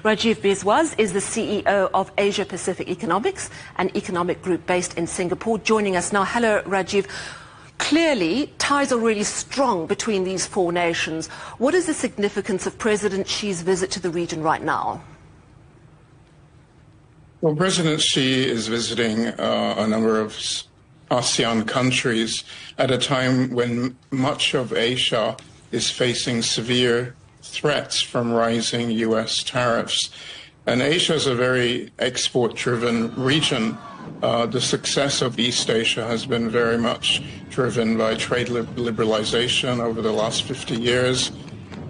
Rajiv Biswas is the CEO of Asia Pacific Economics, an economic group based in Singapore, joining us now. Hello, Rajiv. Clearly, ties are really strong between these four nations. What is the significance of President Xi's visit to the region right now? Well, President Xi is visiting a number of ASEAN countries at a time when much of Asia is facing severe threats from rising U.S. tariffs. And Asia is a very export-driven region. The success of East Asia has been very much driven by trade liberalization over the last 50 years.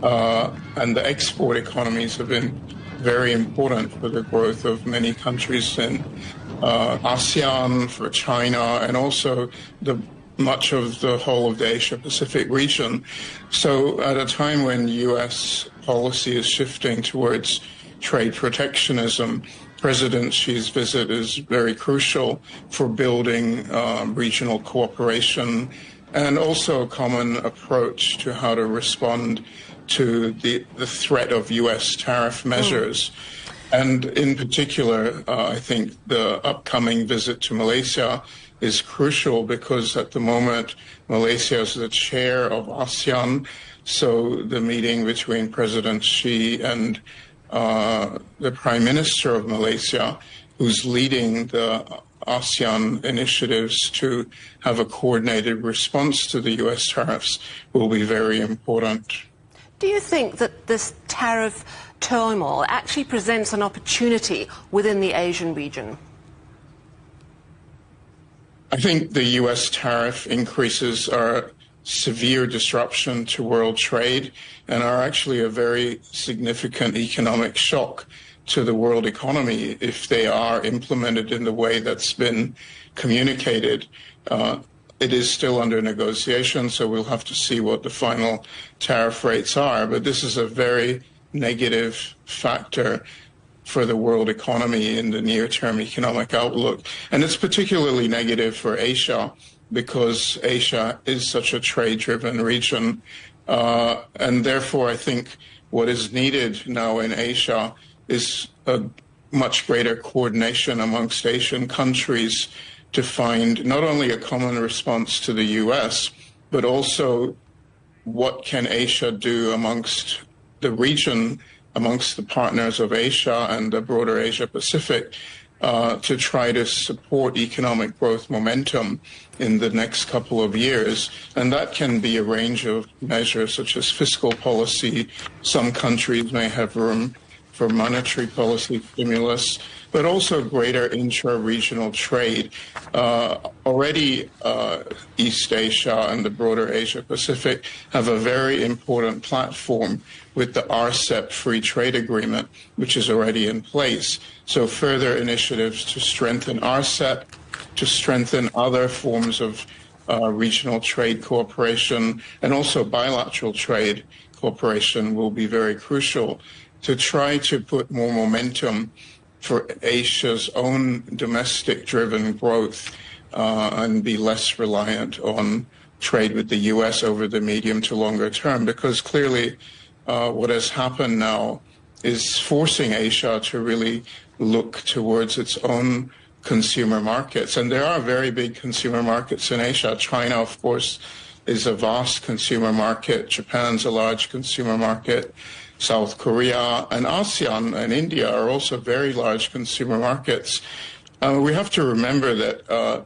And the export economies have been very important for the growth of many countries in ASEAN, for China, and also much of the whole of the Asia-Pacific region. So at a time when U.S. policy is shifting towards trade protectionism, President Xi's visit is very crucial for building regional cooperation and also a common approach to how to respond to the threat of U.S. tariff measures. And in particular, I think the upcoming visit to Malaysia is crucial because at the moment, Malaysia is the chair of ASEAN. So the meeting between President Xi and the Prime Minister of Malaysia, who's leading the ASEAN initiatives to have a coordinated response to the U.S. tariffs, will be very important. Do you think that this tariff turmoil actually presents an opportunity within the Asian region? I think the U.S. tariff increases are severe disruption to world trade and are actually a very significant economic shock to the world economy if they are implemented in the way that's been communicated. It is still under negotiation, so we'll have to see what the final tariff rates are. But this is a very negative factor for the world economy in the near-term economic outlook. And it's particularly negative for Asia because Asia is such a trade-driven region. And therefore, I think what is needed now in Asia is a much greater coordination amongst Asian countries to find not only a common response to the U.S., but also what can Asia do amongst the region, amongst the partners of Asia and the broader Asia-Pacific, to try to support economic growth momentum in the next couple of years. And that can be a range of measures such as fiscal policy. Some countries may have room for monetary policy stimulus, but also greater intra-regional trade. Already, East Asia and the broader Asia-Pacific have a very important platform with the RCEP free trade agreement, which is already in place. So further initiatives to strengthen RCEP, to strengthen other forms of regional trade cooperation, and also bilateral trade cooperation will be very crucial to try to put more momentum for Asia's own domestic-driven growth and be less reliant on trade with the U.S. over the medium to longer term, because clearly what has happened now is forcing Asia to really look towards its own consumer markets. And there are very big consumer markets in Asia. China, of course, is a vast consumer market. Japan's a large consumer market. South Korea and ASEAN and India are also very large consumer markets. We have to remember that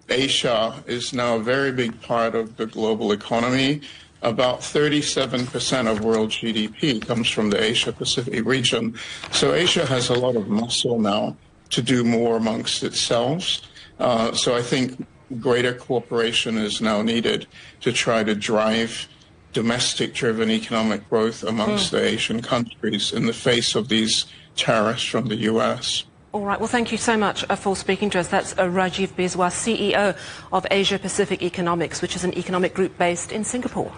Asia is now a very big part of the global economy. About 37% of world GDP comes from the Asia-Pacific region. So Asia has a lot of muscle now to do more amongst itself. So I think greater cooperation is now needed to try to drive domestic-driven economic growth amongst the Asian countries in the face of these tariffs from the U.S. All right. Well, thank you so much for speaking to us. That's Rajiv Biswas, CEO of Asia Pacific Economics, which is an economic group based in Singapore.